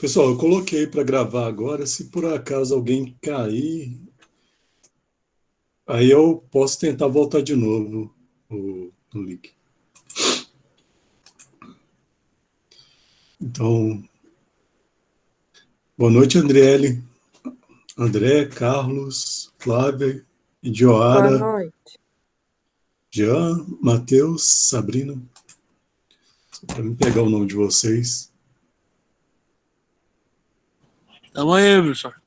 Pessoal, eu coloquei para gravar agora. Se por acaso alguém cair, aí eu posso tentar voltar de novo o link. Então, boa noite, Andriele, André, Carlos, Flávia, Boa Idioara, noite. Jean, Matheus, Sabrina. Só para me pegar o nome de vocês. Tamo aí, professor.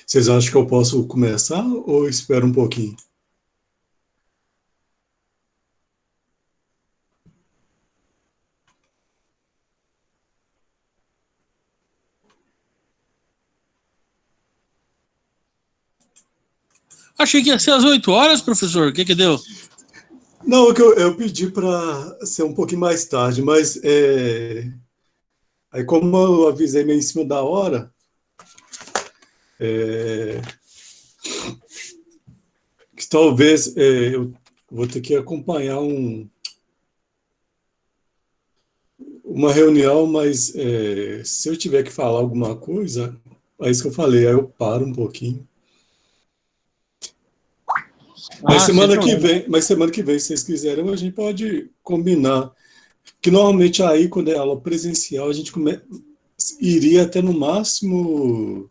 Vocês acham que eu posso começar ou espero um pouquinho? Achei que ia ser às 8 horas, professor. O que deu? Não, é que eu pedi para ser um pouquinho mais tarde, mas aí como eu avisei meio em cima da hora, que talvez eu vou ter que acompanhar uma reunião, mas se eu tiver que falar alguma coisa, é isso que eu falei, aí eu paro um pouquinho. Mas semana que vem, se vocês quiserem, a gente pode combinar. Que normalmente aí, quando é aula presencial, a gente iria até no máximo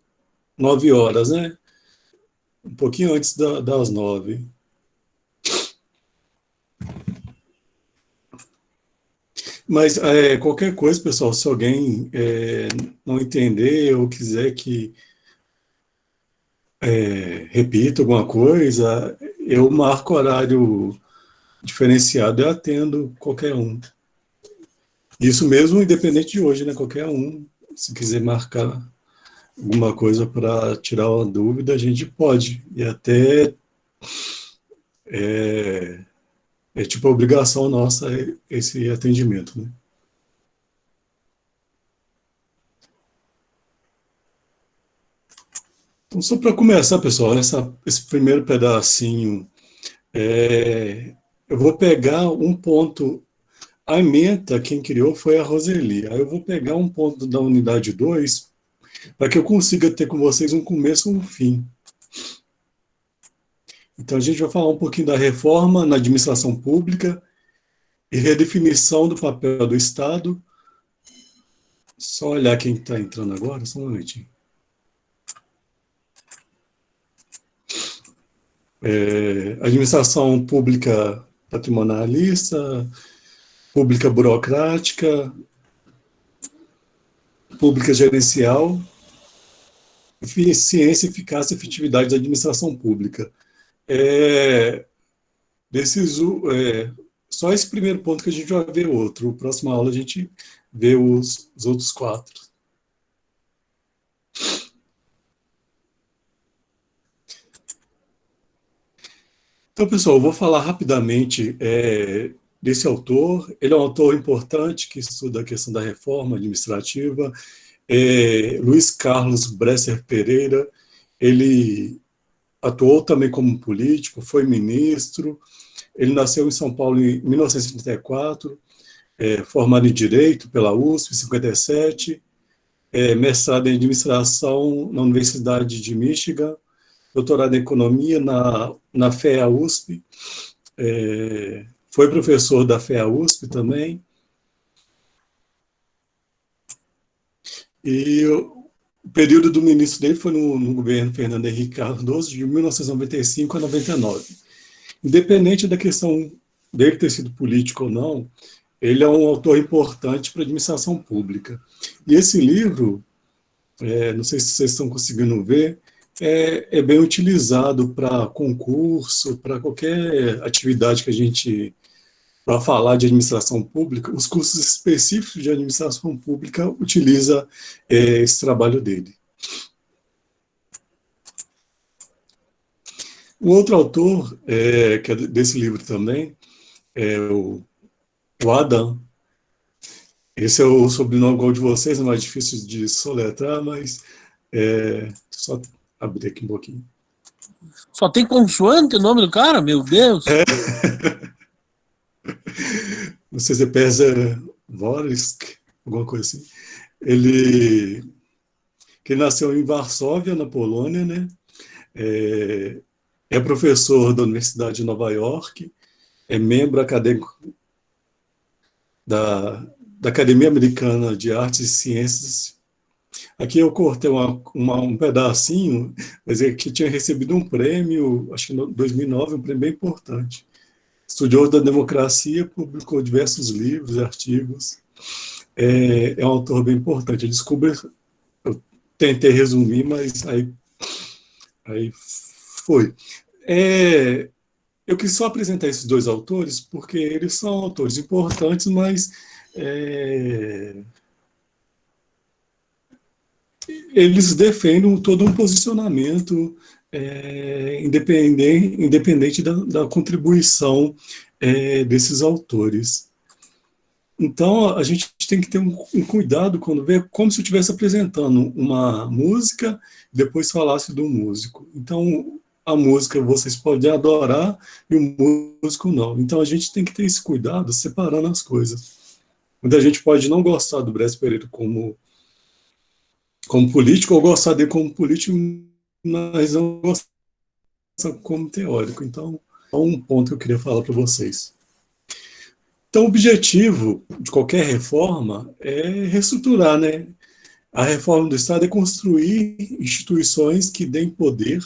9 horas, né? Um pouquinho antes das 9. Mas qualquer coisa, pessoal, se alguém não entender ou quiser que repita alguma coisa, eu marco horário diferenciado e atendo qualquer um. Isso mesmo, independente de hoje, né? Qualquer um, se quiser marcar alguma coisa para tirar uma dúvida, a gente pode. E até é tipo a obrigação nossa esse atendimento, né? Então, só para começar, pessoal, esse primeiro pedacinho, eu vou pegar um ponto. A ementa, quem criou foi a Roseli. Aí eu vou pegar um ponto da unidade 2 para que eu consiga ter com vocês um começo e um fim. Então, a gente vai falar um pouquinho da reforma na administração pública e redefinição do papel do Estado. Só olhar quem está entrando agora, só um momentinho. Administração pública patrimonialista, pública burocrática, pública gerencial, eficiência, eficácia e efetividade da administração pública. Desses, só esse primeiro ponto que a gente vai ver outro. Na próxima aula a gente vê os outros 4. Então, pessoal, eu vou falar rapidamente desse autor. Ele é um autor importante que estuda a questão da reforma administrativa. Luiz Carlos Bresser Pereira. Ele atuou também como político, foi ministro. Ele nasceu em São Paulo em 1934, formado em Direito pela USP, em 57, mestrado em Administração na Universidade de Michigan, doutorado em Economia na FEA USP, foi professor da FEA USP também. E o período do ministro dele foi no governo Fernando Henrique Cardoso, de 1995 a 99. Independente da questão dele ter sido político ou não, ele é um autor importante para a administração pública. E esse livro, não sei se vocês estão conseguindo ver, é bem utilizado para concurso, para qualquer atividade que a gente para falar de administração pública, os cursos específicos de administração pública utiliza esse trabalho dele. O outro autor, que é desse livro também, é o Adam. Esse é o sobrenome igual de vocês, é mais difícil de soletrar, mas só abrir aqui um pouquinho. Só tem consoante o nome do cara? Meu Deus! Não sei se é Pezer Vorsk, alguma coisa assim. Ele nasceu em Varsóvia, na Polônia, né? É professor da Universidade de Nova York, é membro acadêmico da Academia Americana de Artes e Ciências. Aqui eu cortei um pedacinho, mas é que tinha recebido um prêmio, acho que em 2009, um prêmio bem importante. Estudioso da democracia, publicou diversos livros e artigos. É um autor bem importante. Eu tentei resumir, mas aí foi. Eu quis só apresentar esses dois autores, porque eles são autores importantes, mas eles defendem todo um posicionamento independente da contribuição desses autores. Então, a gente tem que ter um cuidado quando vê, como se eu estivesse apresentando uma música, depois falasse do músico. Então, a música vocês podem adorar e o músico não. Então, a gente tem que ter esse cuidado, separando as coisas. Muita gente pode não gostar do Brás Pereira como político, ou gostar dele como político, mas não gostar como teórico. Então, é um ponto que eu queria falar para vocês. Então, o objetivo de qualquer reforma é reestruturar, né? A reforma do Estado é construir instituições que deem poder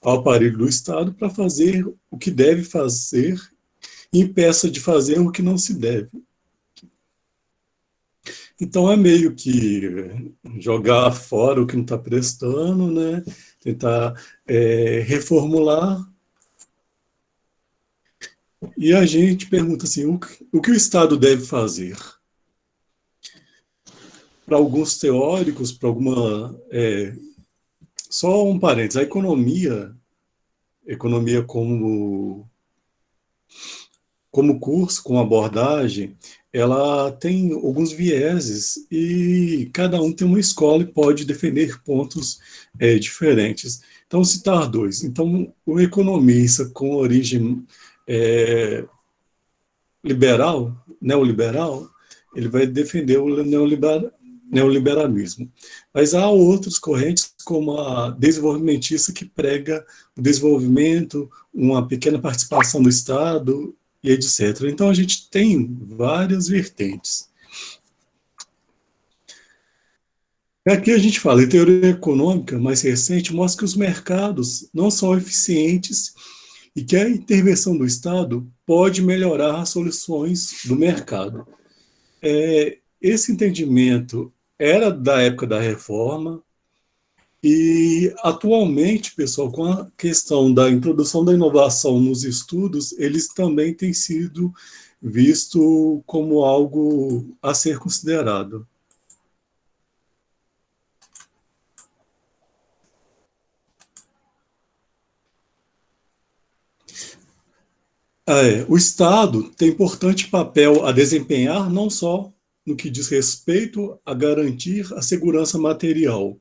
ao aparelho do Estado para fazer o que deve fazer e impeça de fazer o que não se deve. Então, é meio que jogar fora o que não está prestando, né? Tentar reformular. E a gente pergunta assim, o que o Estado deve fazer? Para alguns teóricos, para alguma... só um parênteses, a economia como curso, como abordagem, ela tem alguns vieses e cada um tem uma escola e pode defender pontos diferentes. Então, citar dois. Então, o economista com origem neoliberal, ele vai defender o neoliberalismo. Mas há outras correntes, como a desenvolvimentista, que prega o desenvolvimento, uma pequena participação do Estado, e etc. Então, a gente tem várias vertentes. Aqui a gente fala, a teoria econômica mais recente mostra que os mercados não são eficientes e que a intervenção do Estado pode melhorar as soluções do mercado. Esse entendimento era da época da reforma e, atualmente, pessoal, com a questão da introdução da inovação nos estudos, eles também têm sido visto como algo a ser considerado. O Estado tem importante papel a desempenhar, não só no que diz respeito a garantir a segurança material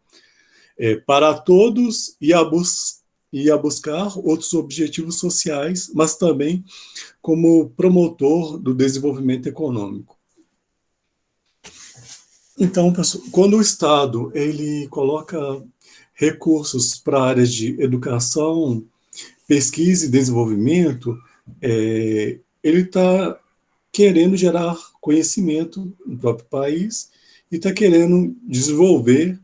para todos e a buscar outros objetivos sociais, mas também como promotor do desenvolvimento econômico. Então, pessoal, quando o Estado ele coloca recursos para áreas de educação, pesquisa e desenvolvimento, ele está querendo gerar conhecimento no próprio país e está querendo desenvolver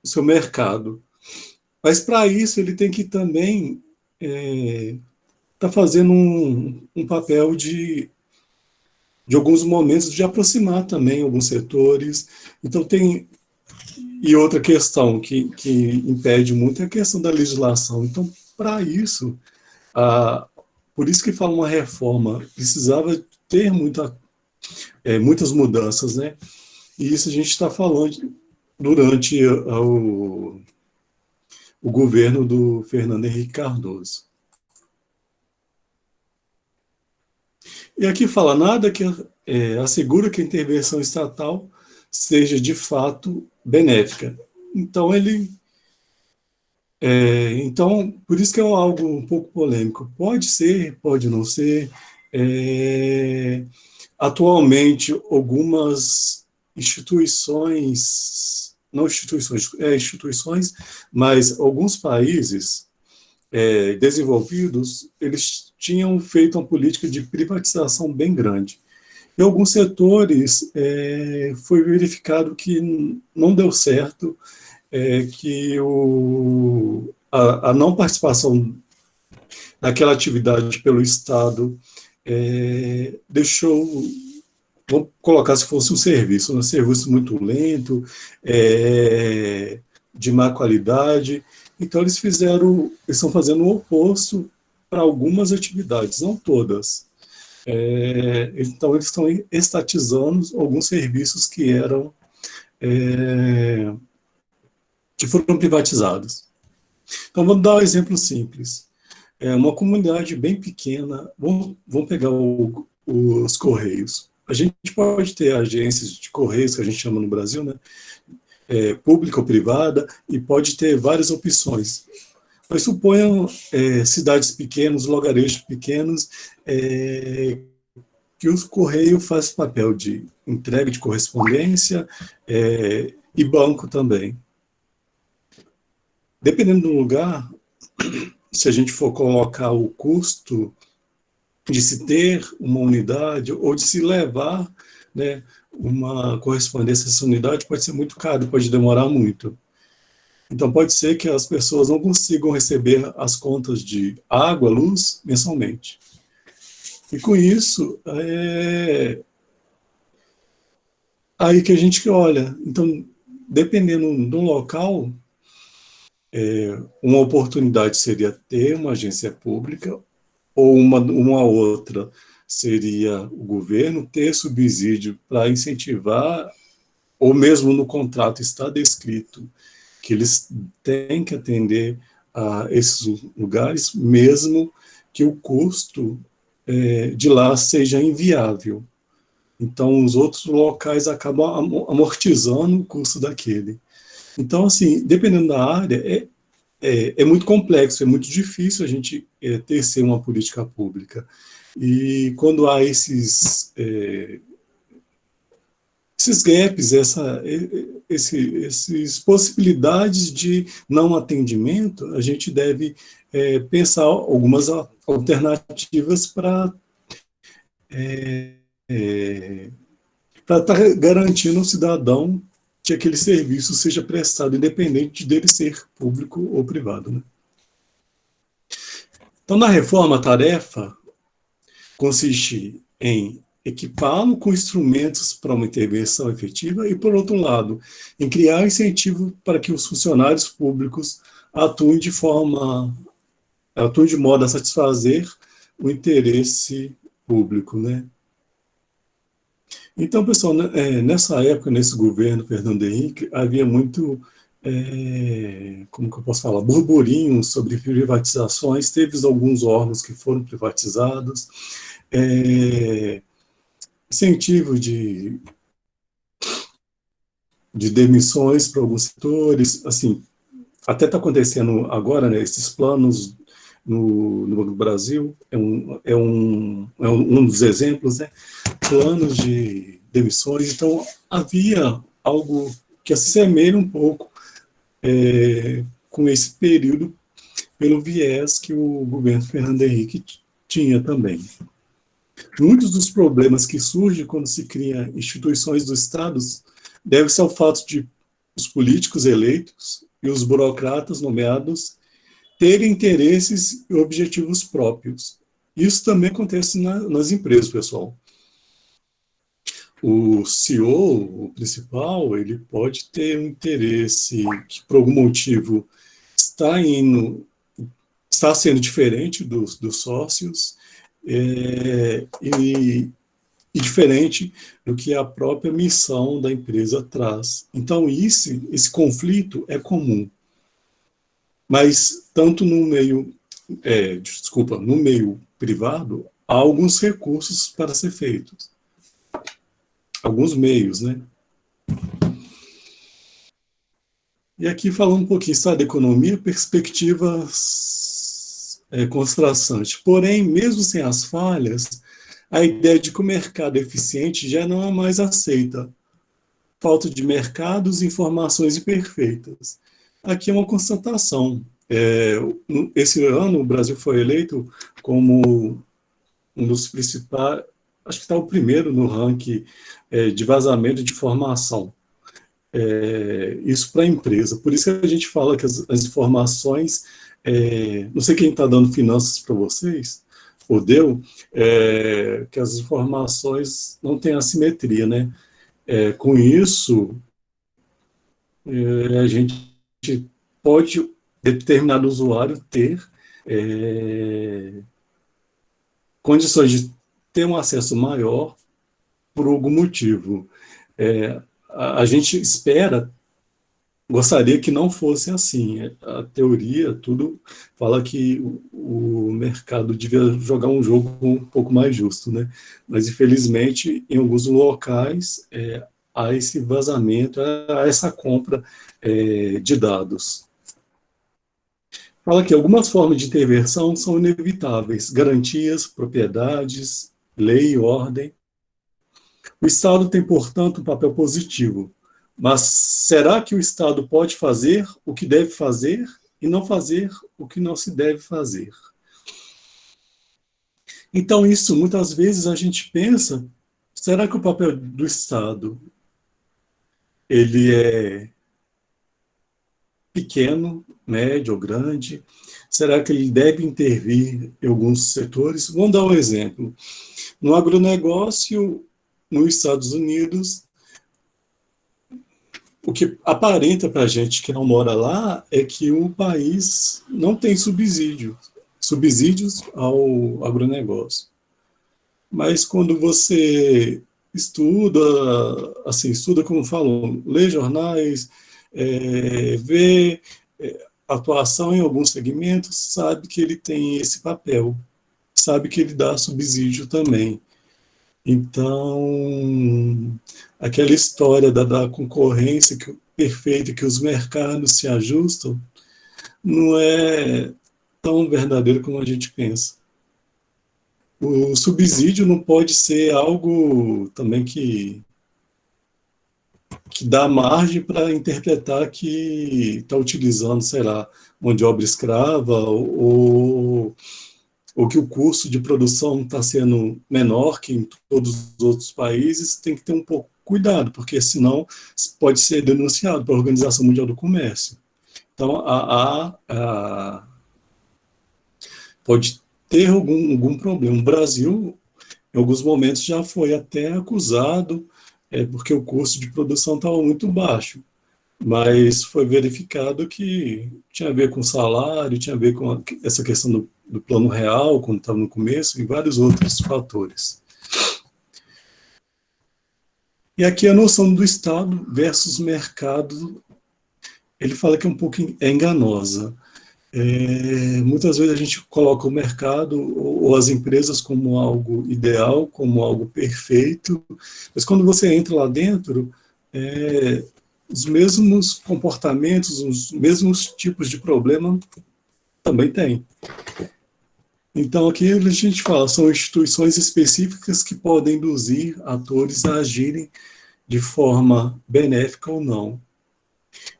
o seu mercado. Mas, para isso, ele tem que também tá fazendo um papel de alguns momentos de aproximar também alguns setores. Então, e outra questão que impede muito é a questão da legislação. Então, para isso, por isso que fala uma reforma, precisava ter muitas mudanças, né? E isso a gente está falando durante o governo do Fernando Henrique Cardoso. E aqui fala nada que assegura que a intervenção estatal seja de fato benéfica. Então então por isso que é algo um pouco polêmico. Pode ser, pode não ser. Atualmente, algumas instituições, não instituições, instituições, mas alguns países desenvolvidos, eles tinham feito uma política de privatização bem grande. Em alguns setores, foi verificado que não deu certo, que a não participação daquela atividade pelo Estado deixou, vamos colocar se fosse um serviço muito lento, de má qualidade. Então eles estão fazendo o oposto para algumas atividades, não todas. Então eles estão estatizando alguns serviços que foram privatizados. Então vamos dar um exemplo simples. Uma comunidade bem pequena, vamos pegar os Correios. A gente pode ter agências de Correios, que a gente chama no Brasil, né? Pública ou privada, e pode ter várias opções. Mas suponham cidades pequenas, lugarejos pequenos, que o Correio faz papel de entrega de correspondência e banco também. Dependendo do lugar, se a gente for colocar o custo de se ter uma unidade ou de se levar, né, uma correspondência a essa unidade, pode ser muito caro, pode demorar muito. Então, pode ser que as pessoas não consigam receber as contas de água, luz, mensalmente. E com isso, aí que a gente olha. Então, dependendo do local, uma oportunidade seria ter uma agência pública, ou uma outra seria o governo ter subsídio para incentivar, ou mesmo no contrato está descrito que eles têm que atender a esses lugares, mesmo que o custo de lá seja inviável. Então, os outros locais acabam amortizando o custo daquele. Então, assim, dependendo da área, é muito complexo, é muito difícil a gente tecer uma política pública. E quando há esses gaps, essas possibilidades de não atendimento, a gente deve pensar algumas alternativas para estar garantindo ao cidadão que aquele serviço seja prestado, independente dele ser público ou privado, né? Então, na reforma, a tarefa consiste em equipá-lo com instrumentos para uma intervenção efetiva e, por outro lado, em criar incentivo para que os funcionários públicos atuem de modo a satisfazer o interesse público, né? Então, pessoal, nessa época, nesse governo Fernando Henrique, havia muito, como que eu posso falar, burburinho sobre privatizações, teve alguns órgãos que foram privatizados, incentivo de demissões para alguns setores, assim, até está acontecendo agora, né, esses planos no Brasil, é um dos exemplos, né, planos de demissões. Então, havia algo que se assemelha um pouco com esse período, pelo viés que o governo Fernando Henrique tinha também. Muitos dos problemas que surgem quando se cria instituições do Estado devem-se ao fato de os políticos eleitos e os burocratas nomeados terem interesses e objetivos próprios. Isso também acontece nas empresas, pessoal. O CEO, o principal, ele pode ter um interesse que, por algum motivo, está sendo diferente dos sócios, e diferente do que a própria missão da empresa traz. Então, esse conflito é comum, mas tanto no meio, no meio privado, há alguns recursos para ser feitos, alguns meios, né? E aqui falando um pouquinho, está, da economia, perspectivas contrastantes. Porém, mesmo sem as falhas, a ideia de que o mercado é eficiente já não é mais aceita. Falta de mercados, informações imperfeitas. Aqui é uma constatação. Esse ano, o Brasil foi eleito como um dos principais, acho que está o primeiro no ranking de vazamento de informação. Isso para a empresa. Por isso que a gente fala que as informações, não sei quem está dando finanças para vocês, ou deu, que as informações não têm assimetria, né? Com isso, a gente pode, determinado usuário, ter condições de ter um acesso maior por algum motivo. A gente espera, gostaria que não fosse assim. A teoria, tudo fala que o mercado devia jogar um jogo um pouco mais justo, né? Mas, infelizmente, em alguns locais, há esse vazamento, há essa compra de dados. Fala que algumas formas de intervenção são inevitáveis: garantias, propriedades, lei e ordem. O Estado tem, portanto, um papel positivo. Mas será que o Estado pode fazer o que deve fazer e não fazer o que não se deve fazer? Então, isso, muitas vezes, a gente pensa, será que o papel do Estado, ele é pequeno, médio ou grande? Será que ele deve intervir em alguns setores? Vamos dar um exemplo. No agronegócio, nos Estados Unidos, o que aparenta para a gente que não mora lá é que o país não tem subsídios ao agronegócio. Mas quando você estuda, assim, estuda como falam, lê jornais, vê atuação em alguns segmentos, sabe que ele tem esse papel, sabe que ele dá subsídio também. Então, aquela história da concorrência perfeita, que os mercados se ajustam, não é tão verdadeiro como a gente pensa. O subsídio não pode ser algo também que dá margem para interpretar que está utilizando, sei lá, mão de obra escrava ou que o custo de produção está sendo menor que em todos os outros países. Tem que ter um pouco cuidado, porque senão pode ser denunciado para a Organização Mundial do Comércio. Então, pode ter algum problema. O Brasil, em alguns momentos, já foi até acusado, porque o custo de produção estava muito baixo, mas foi verificado que tinha a ver com salário, tinha a ver com essa questão do plano real, quando estava no começo, e vários outros fatores. E aqui a noção do Estado versus mercado, ele fala que é um pouco enganosa. Muitas vezes a gente coloca o mercado ou as empresas como algo ideal, como algo perfeito, mas quando você entra lá dentro, os mesmos comportamentos, os mesmos tipos de problema também tem. Então, aqui a gente fala, são instituições específicas que podem induzir atores a agirem de forma benéfica ou não.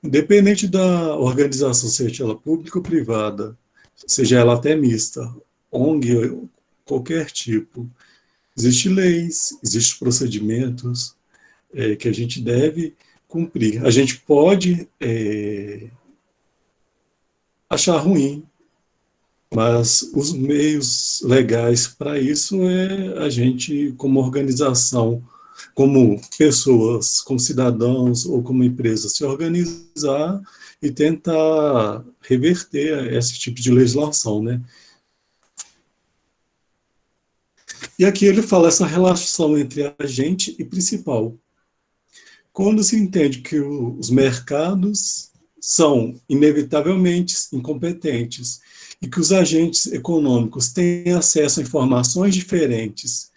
Independente da organização, seja ela pública ou privada, seja ela até mista, ONG, qualquer tipo, existem leis, existem procedimentos que a gente deve cumprir. A gente pode achar ruim, mas os meios legais para isso a gente, como organização, como pessoas, como cidadãos ou como empresa, se organizar e tentar reverter esse tipo de legislação, né? E aqui ele fala essa relação entre agente e principal. Quando se entende que os mercados são inevitavelmente incompetentes e que os agentes econômicos têm acesso a informações diferentes,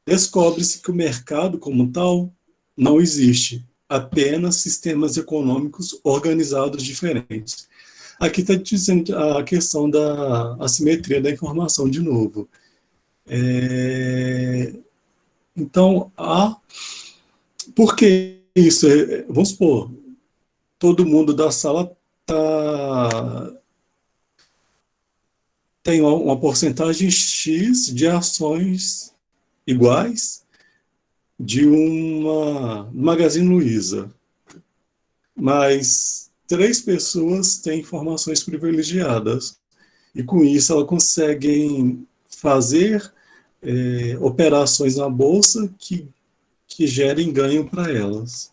descobre-se que o mercado como tal não existe, apenas sistemas econômicos organizados diferentes. Aqui está dizendo a questão da assimetria da informação de novo. Então, por que isso? Vamos supor, todo mundo da sala tem uma porcentagem X de ações iguais de uma Magazine Luiza, mas 3 pessoas têm informações privilegiadas, e com isso elas conseguem fazer operações na bolsa que gerem ganho para elas.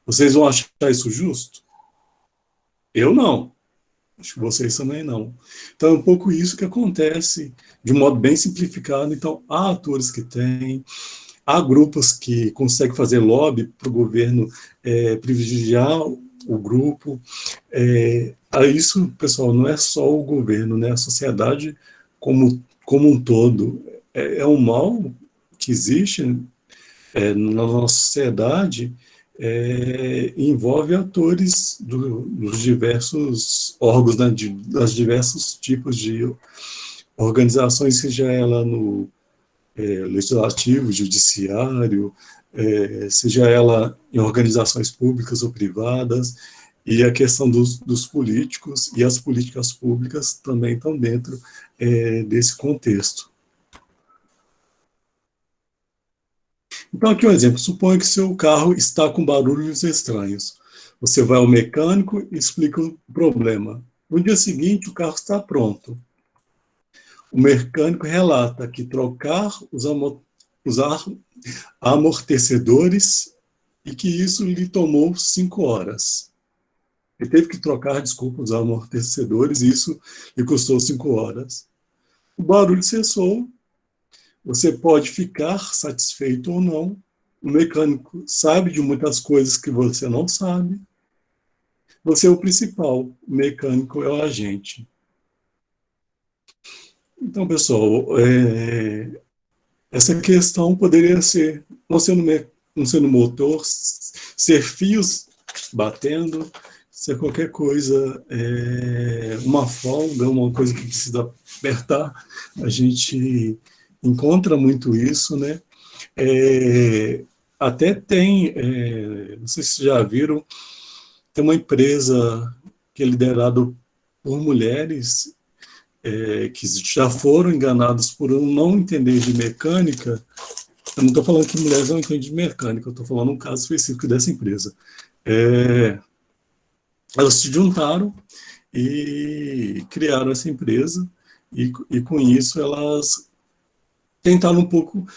Vocês vão achar isso justo? Eu não. Acho que vocês também não. Então é um pouco isso que acontece, de um modo bem simplificado. Então, há atores que têm, há grupos que conseguem fazer lobby para o governo privilegiar o grupo. Isso, pessoal, não é só o governo, né? A sociedade como um todo. É um mal que existe na nossa sociedade, envolve atores dos diversos órgãos, né, das diversos tipos de organizações, seja ela no legislativo, judiciário, seja ela em organizações públicas ou privadas, e a questão dos políticos e as políticas públicas também estão dentro desse contexto. Então, aqui um exemplo. Suponha que seu carro está com barulhos estranhos. Você vai ao mecânico e explica o problema. No dia seguinte, o carro está pronto. O mecânico relata que trocar os amortecedores e que isso lhe tomou 5 horas. Ele teve que trocar, desculpa, os amortecedores e isso lhe custou 5 horas. O barulho cessou. Você pode ficar satisfeito ou não. O mecânico sabe de muitas coisas que você não sabe. Você é o principal, o mecânico é o agente. Então, pessoal, essa questão poderia ser, não sendo motor, ser fios batendo, ser qualquer coisa, uma folga, uma coisa que precisa apertar. A gente encontra muito isso, né? Até tem, não sei se já viram, tem uma empresa que é liderada por mulheres que já foram enganadas por não entender de mecânica. Eu não estou falando que mulheres não entendem de mecânica, eu estou falando um caso específico dessa empresa. Elas se juntaram e criaram essa empresa, e com isso elas tentaram um pouco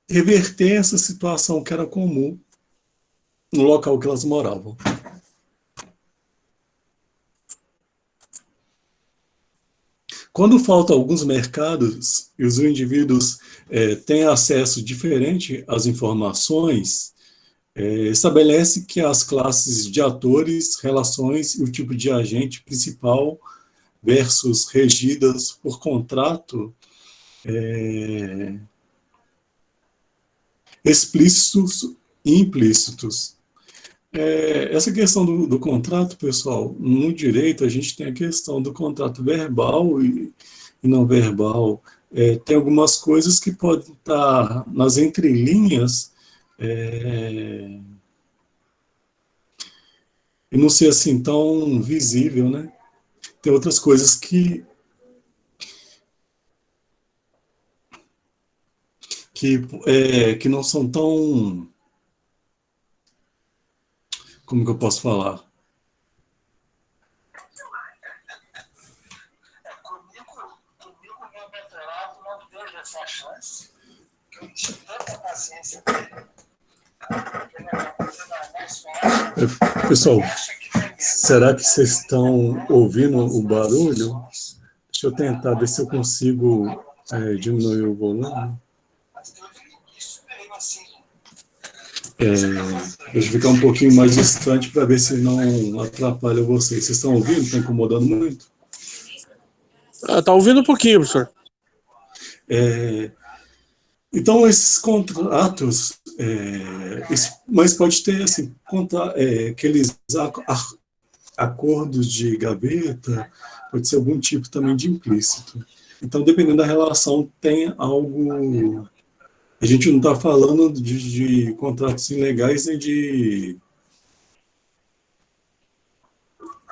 reverter essa situação que era comum no local que elas moravam. Quando faltam alguns mercados e os indivíduos têm acesso diferente às informações, estabelece que as classes de atores, relações e o tipo de agente principal versus regidas por contrato explícitos e implícitos. Essa questão do contrato, pessoal, no direito a gente tem a questão do contrato verbal e não verbal. Tem algumas coisas que podem estar nas entrelinhas e não ser assim tão visível, né? Tem outras coisas que não são tão... Como que eu posso falar? Comigo meu mentorado não teve essa chance, que eu tive tanta paciência dele. Pessoal, será que vocês estão ouvindo o barulho? Deixa eu tentar ver se eu consigo Diminuiu o volume. Mas teve isso mesmo, assim. Deixa eu ficar um pouquinho mais distante para ver se não atrapalha vocês. Vocês estão ouvindo? Está incomodando muito? Tá ouvindo um pouquinho, professor. Então, esses contratos, mas pode ter assim, aqueles acordos de gaveta, pode ser algum tipo também de implícito. Então, dependendo da relação, tem algo. A gente não está falando de contratos ilegais nem de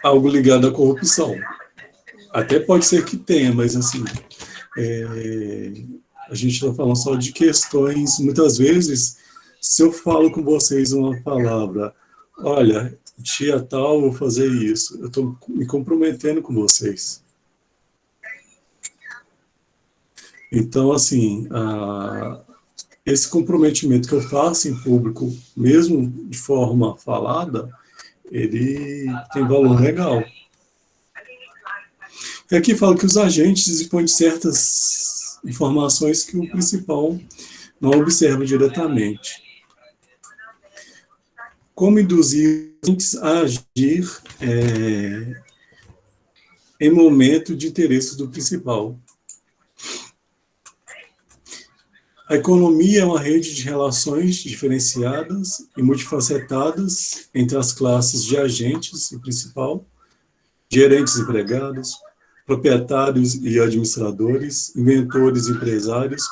algo ligado à corrupção. Até pode ser que tenha, mas assim, a gente está falando só de questões, muitas vezes, se eu falo com vocês uma palavra, olha, dia tal, vou fazer isso, eu estou me comprometendo com vocês. Então, assim, esse comprometimento que eu faço em público, mesmo de forma falada, ele tem valor legal. E aqui fala que os agentes dispõem de certas informações que o principal não observa diretamente. Como induzir a agir em momento de interesse do principal. A economia é uma rede de relações diferenciadas e multifacetadas entre as classes de agentes e principal, gerentes e empregados, proprietários e administradores, inventores e empresários,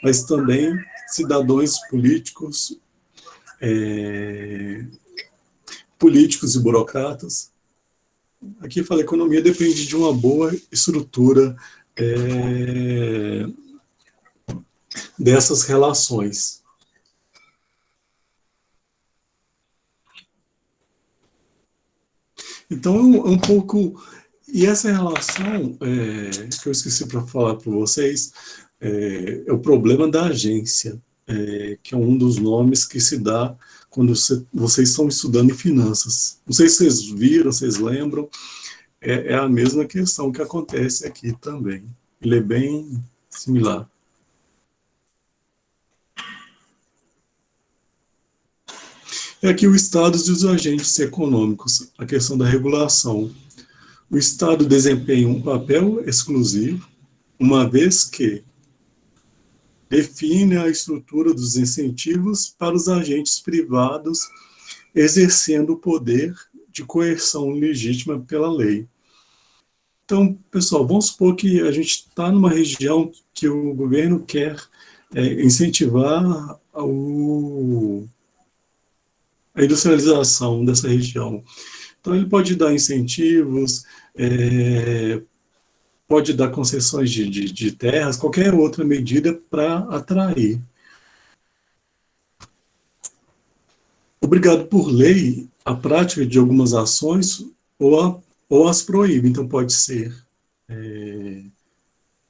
mas também cidadãos políticos e burocratas. Aqui fala, a economia depende de uma boa estrutura dessas relações. Então, um pouco... E essa relação, que eu esqueci para falar para vocês, é o problema da agência, que é um dos nomes que se dá quando vocês estão estudando finanças. Não sei se vocês viram, vocês lembram, é a mesma questão que acontece aqui também. Ele é bem similar. É aqui o status dos agentes econômicos, a questão da regulação. O Estado desempenha um papel exclusivo, uma vez que define a estrutura dos incentivos para os agentes privados, exercendo o poder de coerção legítima pela lei. Então, pessoal, vamos supor que a gente está numa região que o governo quer incentivar a industrialização dessa região. Então, ele pode dar incentivos, pode dar concessões de terras, qualquer outra medida para atrair. Obrigado por lei, a prática de algumas ações ou as proíbe. Então, pode ser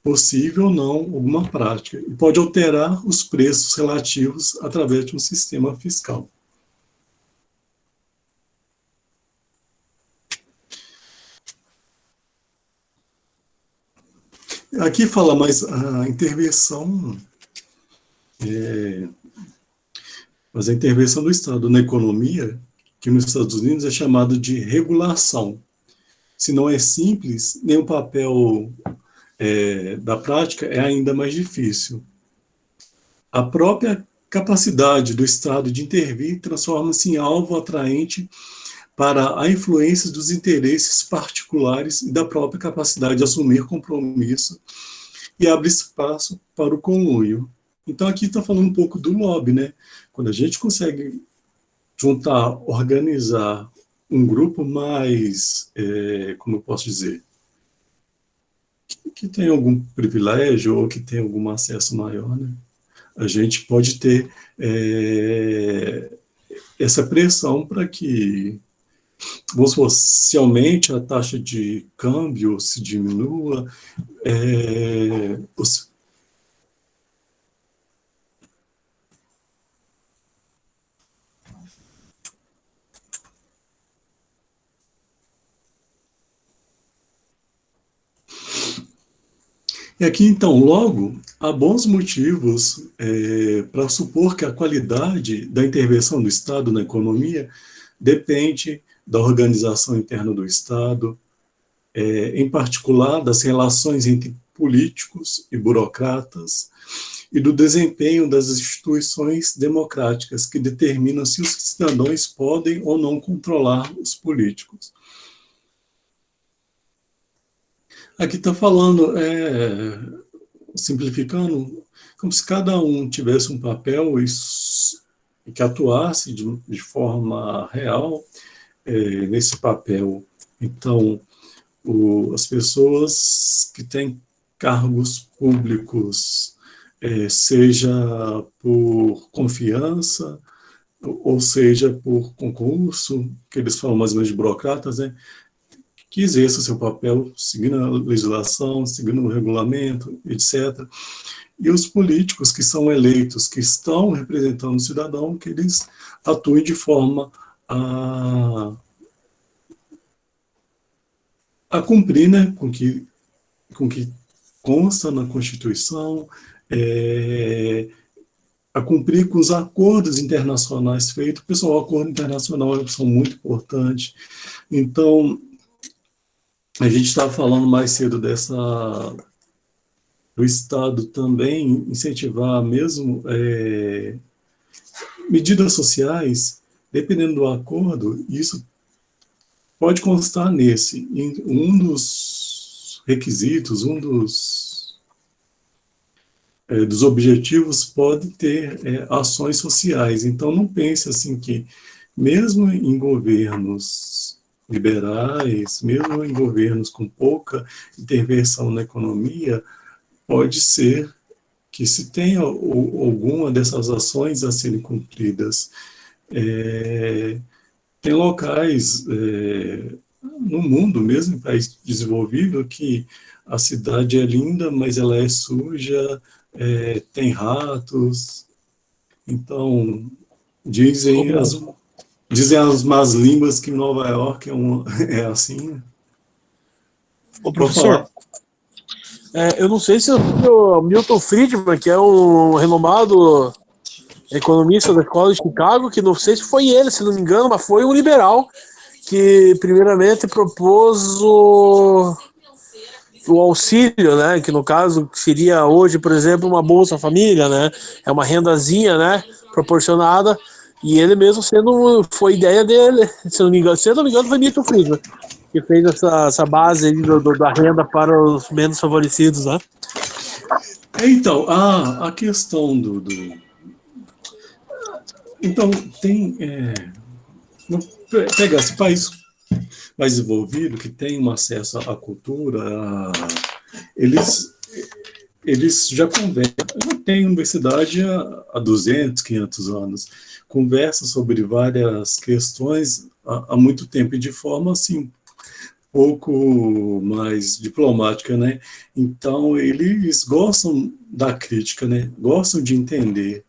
possível ou não alguma prática. E pode alterar os preços relativos através de um sistema fiscal. Aqui fala mais a intervenção, mas a intervenção do Estado na economia, que nos Estados Unidos é chamado de regulação. Se não é simples, nem o papel da prática é ainda mais difícil. A própria capacidade do Estado de intervir transforma-se em alvo atraente para a influência dos interesses particulares e da própria capacidade de assumir compromisso e abre espaço para o conluio. Então, aqui está falando um pouco do lobby, né? Quando a gente consegue juntar, organizar um grupo mais, como eu posso dizer, que tem algum privilégio ou que tem algum acesso maior, né? A gente pode ter essa pressão para que, vamos supor, se aumente a taxa de câmbio, se diminua, E aqui, então, logo, há bons motivos para supor que a qualidade da intervenção do Estado na economia depende da organização interna do Estado, em particular das relações entre políticos e burocratas, e do desempenho das instituições democráticas, que determinam se os cidadãos podem ou não controlar os políticos. Aqui está falando, simplificando, como se cada um tivesse um papel e que atuasse de forma real nesse papel. Então, as pessoas que têm cargos públicos, seja por confiança, ou seja por concurso, que eles falam mais ou menos de burocratas, né, que exerça o seu papel seguindo a legislação, seguindo o regulamento, etc. E os políticos que são eleitos, que estão representando o cidadão, que eles atuem de forma a cumprir, né, com que consta na Constituição, a cumprir com os acordos internacionais feitos. Pessoal, o acordo internacional são muito importantes. Então, a gente estava falando mais cedo do Estado também incentivar mesmo medidas sociais, dependendo do acordo, isso pode constar nesse. Um dos requisitos, dos objetivos pode ter ações sociais. Então, não pense assim que, mesmo em governos liberais, mesmo em governos com pouca intervenção na economia, pode ser que se tenha alguma dessas ações a serem cumpridas. Tem locais no mundo, mesmo em país desenvolvido, que a cidade é linda, mas ela é suja, tem ratos. Então, dizem as más línguas que em Nova York é assim. Ô, professor, eu não sei se o Milton Friedman, que é um renomado economista da Escola de Chicago, que não sei se foi ele, se não me engano, mas foi um liberal que primeiramente propôs o auxílio, né, que no caso seria hoje, por exemplo, uma Bolsa Família, né, é uma rendazinha, né, proporcionada, e ele mesmo foi ideia dele, se não me engano foi Milton Friedman, que fez essa base aí da renda para os menos favorecidos, né. Então, a questão Então, tem... pegar esse país mais desenvolvido, que tem um acesso à cultura, eles já conversam. Tem universidade há 200, 500 anos. Conversa sobre várias questões há muito tempo, e de forma, assim, pouco mais diplomática, né? Então, eles gostam da crítica, né? Gostam de entender.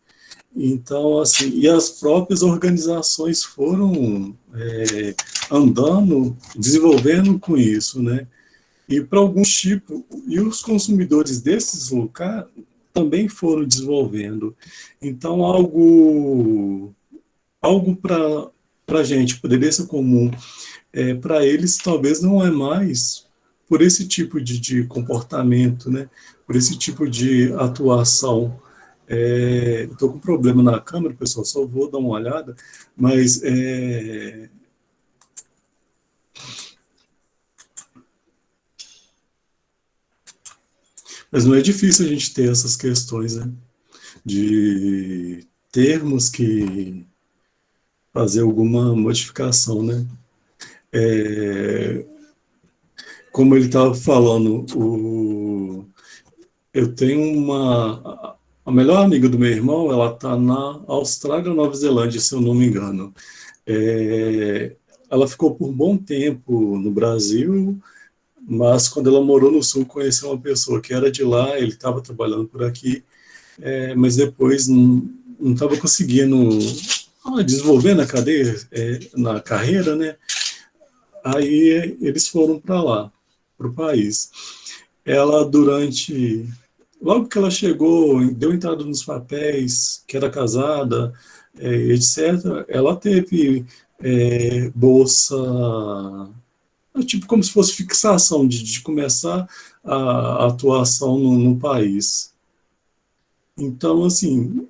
Então, assim, e as próprias organizações foram andando, desenvolvendo com isso, né? E para alguns tipos, e os consumidores desses locais também foram desenvolvendo. Então, algo para a gente poderia ser comum, para eles talvez não é mais por esse tipo de comportamento, né? Por esse tipo de atuação. Estou com um problema na câmera, pessoal, só vou dar uma olhada, mas não é difícil a gente ter essas questões, né? De termos que fazer alguma modificação, né? Como ele estava falando, eu tenho a melhor amiga do meu irmão, ela está na Austrália ou Nova Zelândia, se eu não me engano. Ela ficou por um bom tempo no Brasil, mas quando ela morou no Sul, conheceu uma pessoa que era de lá, ele estava trabalhando por aqui, mas depois não estava conseguindo desenvolver na carreira, né? Aí eles foram para lá, para o país. ela logo que ela chegou, deu entrada nos papéis, que era casada, etc., ela teve bolsa, tipo como se fosse fixação de começar a atuação no país. Então, assim,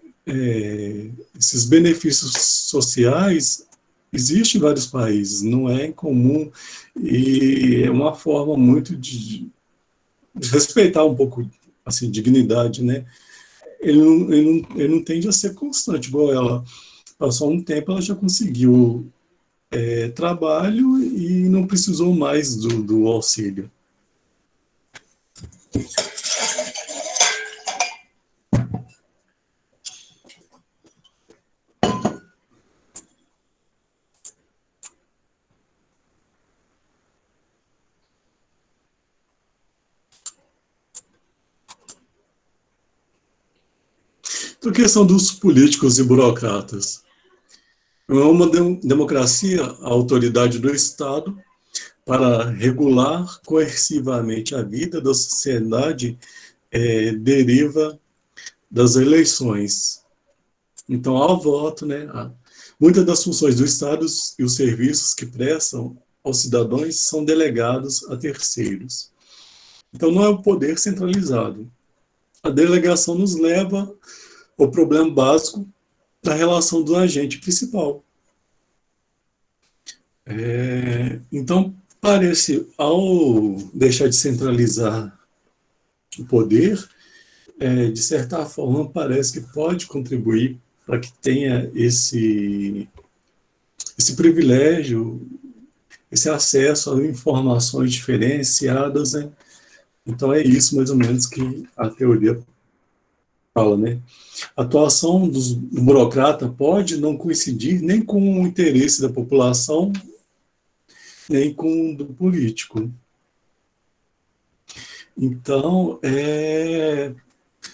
esses benefícios sociais existem em vários países, não é incomum, e é uma forma muito de respeitar um pouco, assim, dignidade, né? Ele não tende a ser constante, igual ela. Passou um tempo, ela já conseguiu trabalho e não precisou mais do auxílio. Então, a questão dos políticos e burocratas. É uma democracia, a autoridade do Estado, para regular coercivamente a vida da sociedade, deriva das eleições. Então, há o voto, né? Muitas das funções do Estado e os serviços que prestam aos cidadãos são delegados a terceiros. Então, não é o poder centralizado. A delegação nos leva ao problema básico da relação do agente principal. Então, parece, ao deixar de centralizar o poder, de certa forma, parece que pode contribuir para que tenha esse privilégio, esse acesso a informações diferenciadas, né? Então, é isso, mais ou menos, que a teoria fala, né? A atuação do burocrata pode não coincidir nem com o interesse da população, nem com o do político. Então,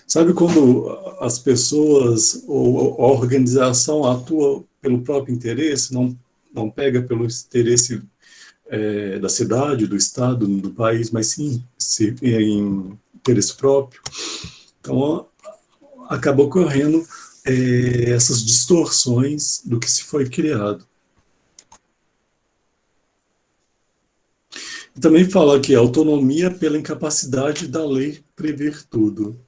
sabe quando as pessoas ou a organização atua pelo próprio interesse, não pega pelo interesse da cidade, do estado, do país, mas sim em interesse próprio. Então, acabou ocorrendo essas distorções do que se foi criado. E também fala que a autonomia pela incapacidade da lei prever tudo.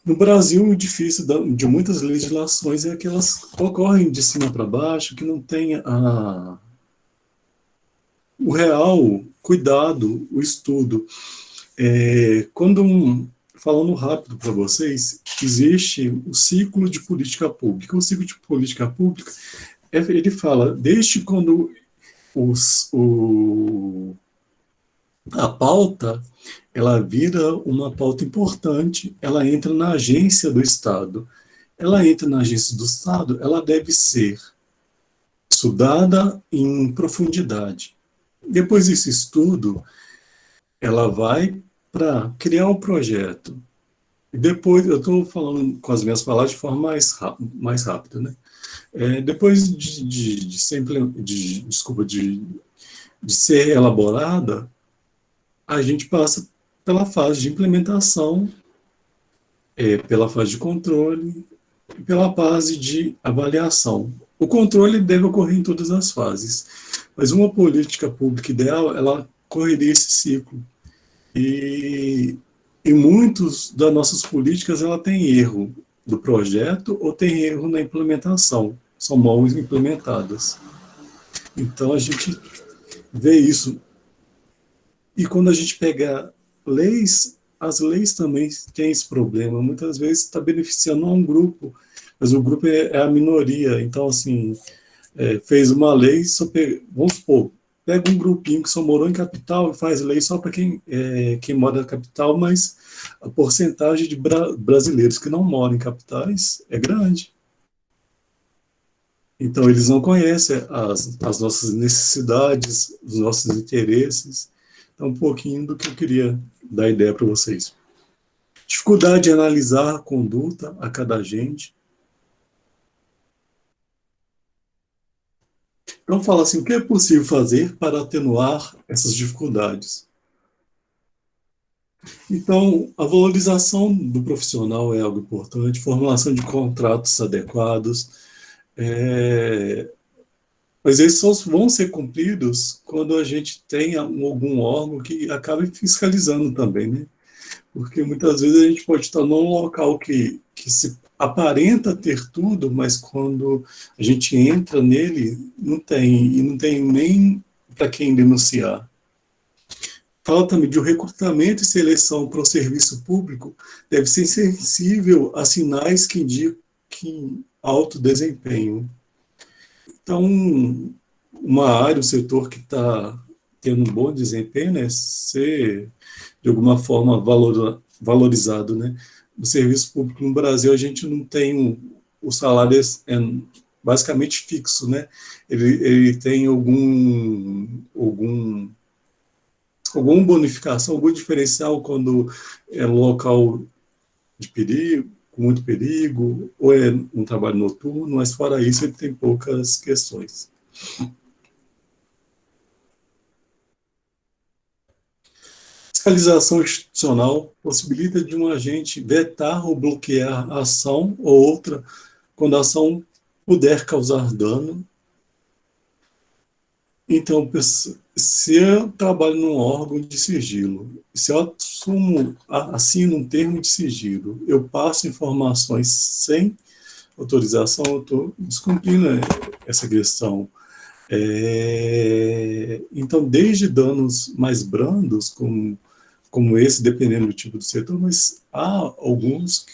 No Brasil, o difícil de muitas legislações é que elas ocorrem de cima para baixo, que não tem o real cuidado, o estudo. Falando rápido para vocês, existe o ciclo de política pública. O ciclo de política pública, ele fala, desde quando a pauta, ela vira uma pauta importante, ela entra na agência do Estado. Ela entra na agência do Estado, ela deve ser estudada em profundidade. Depois desse estudo, ela vai para criar um projeto. E depois, eu estou falando com as minhas palavras de forma mais rápida, né? Depois de ser elaborada, a gente passa pela fase de implementação, pela fase de controle e pela fase de avaliação. O controle deve ocorrer em todas as fases, mas uma política pública ideal, ela correria esse ciclo. E muitas das nossas políticas, ela tem erro do projeto ou tem erro na implementação, são mal implementadas. Então, a gente vê isso. E quando a gente pega leis, as leis também têm esse problema. Muitas vezes está beneficiando a um grupo, mas o grupo é a minoria. Então, assim, fez uma lei, vamos supor, pega um grupinho que só morou em capital e faz lei só para quem mora na capital, mas a porcentagem de brasileiros que não moram em capitais é grande. Então, eles não conhecem as nossas necessidades, os nossos interesses. Então, um pouquinho do que eu queria dar ideia para vocês. Dificuldade de analisar a conduta a cada agente. Então, fala assim, o que é possível fazer para atenuar essas dificuldades? Então, a valorização do profissional é algo importante, formulação de contratos adequados, é, mas eles só vão ser cumpridos quando a gente tenha algum órgão que acabe fiscalizando também, né? Porque muitas vezes a gente pode estar num local que se aparenta ter tudo, mas quando a gente entra nele, não tem, e não tem nem para quem denunciar. Fala também de um recrutamento e seleção para o serviço público deve ser sensível a sinais que indicam alto desempenho. Então, uma área, um setor que está tendo um bom desempenho, né, ser de alguma forma valorizado, né? No serviço público no Brasil a gente não tem o salário basicamente fixo, né? Ele tem alguma bonificação, algum diferencial quando é local de perigo, com muito perigo, ou é um trabalho noturno, mas fora isso ele tem poucas questões. Fiscalização institucional possibilita de um agente vetar ou bloquear a ação ou outra quando a ação puder causar dano. Então, se eu trabalho num órgão de sigilo, se eu assino um termo de sigilo, eu passo informações sem autorização, eu estou descumprindo essa questão. Então, desde danos mais brandos, como esse, dependendo do tipo do setor, mas há alguns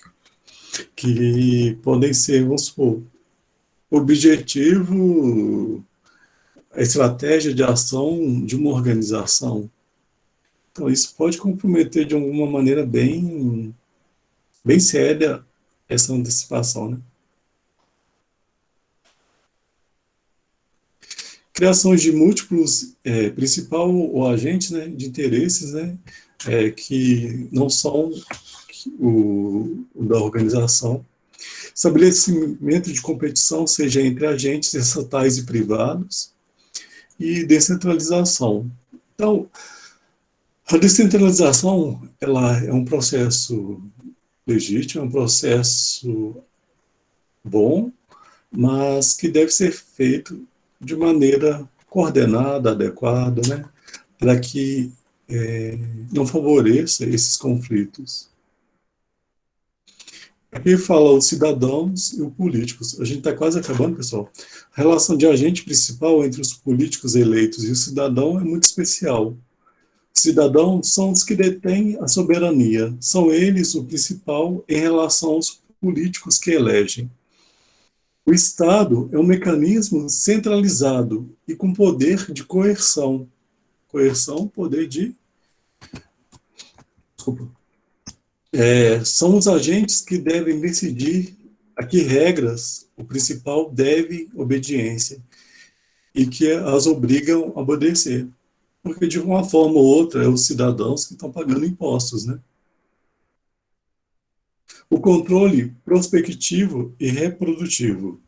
que podem ser, vamos supor, objetivo, a estratégia de ação de uma organização. Então, isso pode comprometer de alguma maneira bem séria essa antecipação, né? Criação de múltiplos, principal ou agentes, né, de interesses, né, que não são o da organização. Estabelecimento de competição, seja entre agentes estatais e privados, e descentralização. Então, a descentralização ela é um processo legítimo, é um processo bom, mas que deve ser feito de maneira coordenada, adequada, né, para que não favoreça esses conflitos. Aqui fala os cidadãos e os políticos. A gente está quase acabando, pessoal. A relação de agente principal entre os políticos eleitos e o cidadão é muito especial. Cidadãos são os que detêm a soberania. São eles o principal em relação aos políticos que elegem. O Estado é um mecanismo centralizado e com poder de coerção. Coerção, poder de... Desculpa. São os agentes que devem decidir a que regras o principal deve obediência e que as obrigam a obedecer. Porque, de uma forma ou outra, é os cidadãos que estão pagando impostos, né? O controle prospectivo e reprodutivo.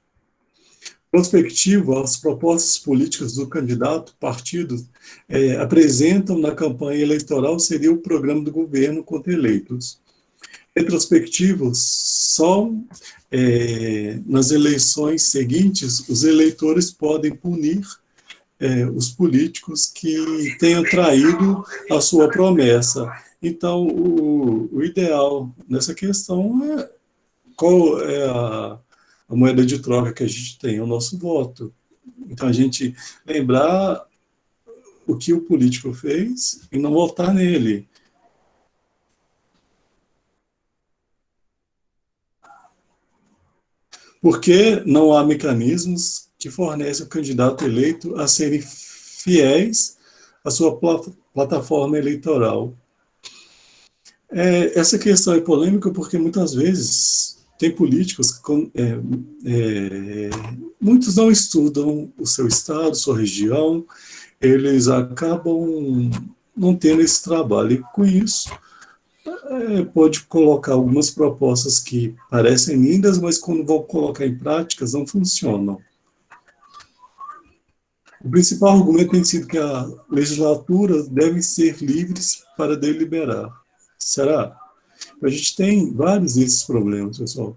Prospectivo, as propostas políticas do candidato, partidos, apresentam na campanha eleitoral seria o programa do governo contra eleitos. Retrospectivos são, nas eleições seguintes, os eleitores podem punir os políticos que tenham traído a sua promessa. Então, o ideal nessa questão é qual é a moeda de troca que a gente tem, é o nosso voto. Então, a gente lembrar o que o político fez e não votar nele. Porque não há mecanismos que fornecem o candidato eleito a serem fiéis à sua plataforma eleitoral. Essa questão é polêmica porque muitas vezes tem políticos que muitos não estudam o seu estado, sua região, eles acabam não tendo esse trabalho, e com isso pode colocar algumas propostas que parecem lindas, mas quando vão colocar em práticas não funcionam. O principal argumento tem sido que a legislatura deve ser livres para deliberar. Será? A gente tem vários desses problemas, pessoal.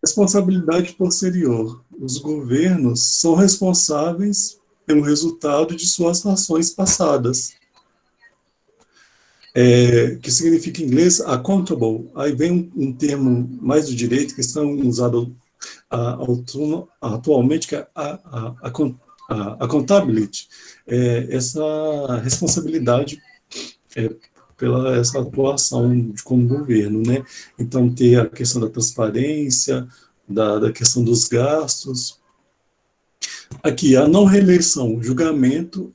Responsabilidade posterior. Os governos são responsáveis pelo resultado de suas ações passadas. Que significa em inglês accountable. Aí vem um termo mais do direito que estão usado atualmente, que é accountability. Essa responsabilidade pela essa atuação como governo, né? Então, ter a questão da transparência, da questão dos gastos. Aqui, a não reeleição, o julgamento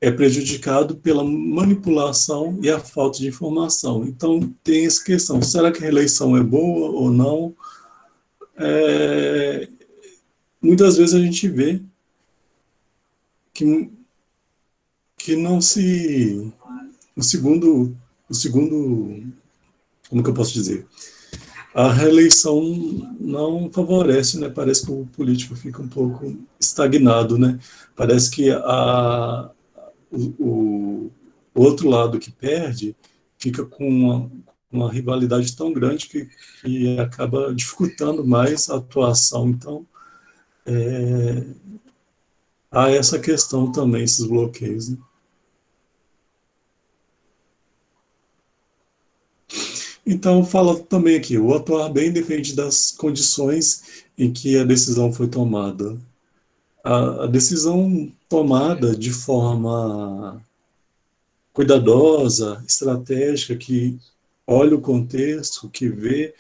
é prejudicado pela manipulação e a falta de informação. Então, tem essa questão, será que a reeleição é boa ou não? Muitas vezes a gente vê que não se... o segundo, como que eu posso dizer? A reeleição não favorece, né? Parece que o político fica um pouco estagnado, né? Parece que o outro lado que perde fica com uma rivalidade tão grande que acaba dificultando mais a atuação. Então, há essa questão também, esses bloqueios, né? Então, fala também aqui, o atuar bem depende das condições em que a decisão foi tomada. A decisão tomada de forma cuidadosa, estratégica, que olha o contexto, que vê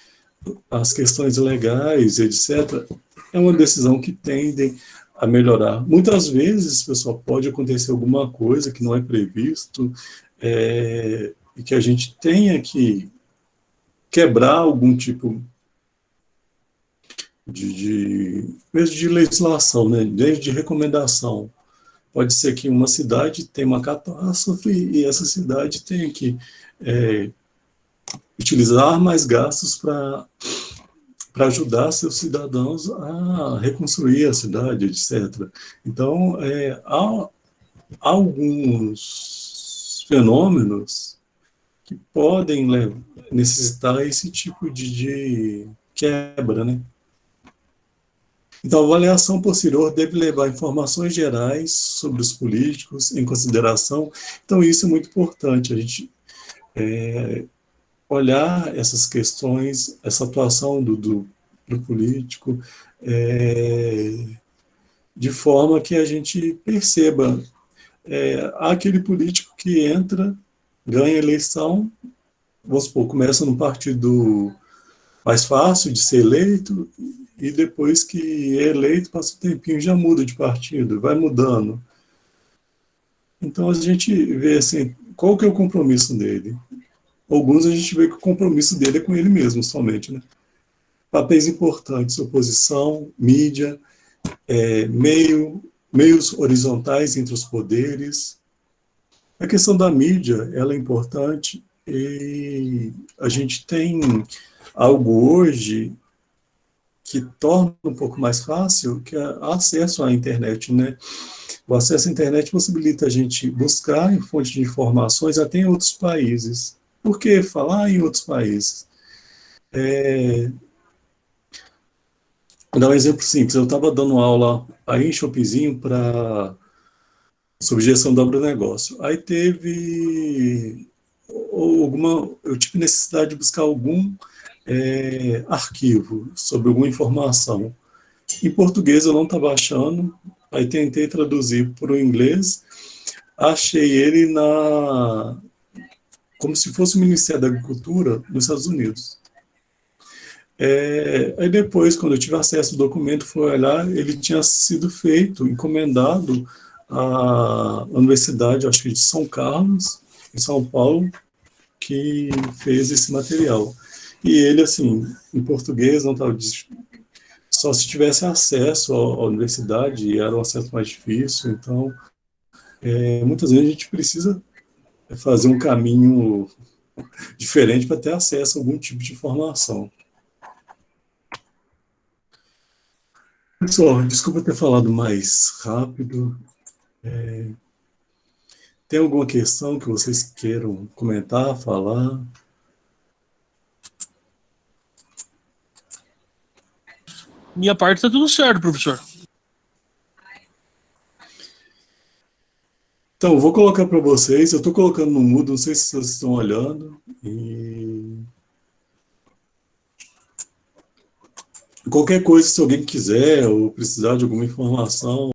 as questões legais, etc., é uma decisão que tende a melhorar. Muitas vezes, pessoal, pode acontecer alguma coisa que não é previsto, e que a gente tenha que quebrar algum tipo mesmo de legislação, né, desde recomendação. Pode ser que uma cidade tenha uma catástrofe e essa cidade tenha que utilizar mais gastos para ajudar seus cidadãos a reconstruir a cidade, etc. Então, há alguns fenômenos que podem necessitar esse tipo de quebra, né? Então, a avaliação posterior deve levar informações gerais sobre os políticos em consideração. Então, isso é muito importante, a gente olhar essas questões, essa atuação do político, de forma que a gente perceba aquele político que entra, ganha a eleição, vamos supor, começa num partido mais fácil de ser eleito, e depois que é eleito, passa um tempinho, já muda de partido, vai mudando. Então a gente vê assim, qual que é o compromisso dele? Alguns a gente vê que o compromisso dele é com ele mesmo, somente, né? Papéis importantes, oposição, mídia, meios horizontais entre os poderes. A questão da mídia, ela é importante, e a gente tem algo hoje que torna um pouco mais fácil, que é o acesso à internet, né? O acesso à internet possibilita a gente buscar em fontes de informações até em outros países. Por que falar em outros países? Vou dar um exemplo simples. Eu estava dando aula aí em Shoppingzinho sobre gestão do agronegócio. Aí eu tive necessidade de buscar algum arquivo sobre alguma informação. Em português eu não estava achando, aí tentei traduzir para o inglês, achei ele como se fosse o Ministério da Agricultura nos Estados Unidos. Aí depois, quando eu tive acesso ao documento, fui olhar, ele tinha sido feito, encomendado à Universidade, acho que de São Carlos, em São Paulo, que fez esse material. E ele, assim, em português, não estava... Só se tivesse acesso à universidade, e era um acesso mais difícil, então, muitas vezes a gente precisa fazer um caminho diferente para ter acesso a algum tipo de informação. Pessoal, desculpa ter falado mais rápido. Tem alguma questão que vocês queiram comentar, falar? Minha parte tá tudo certo, professor. Então, eu vou colocar para vocês. Eu estou colocando no mudo, não sei se vocês estão olhando. E qualquer coisa, se alguém quiser ou precisar de alguma informação,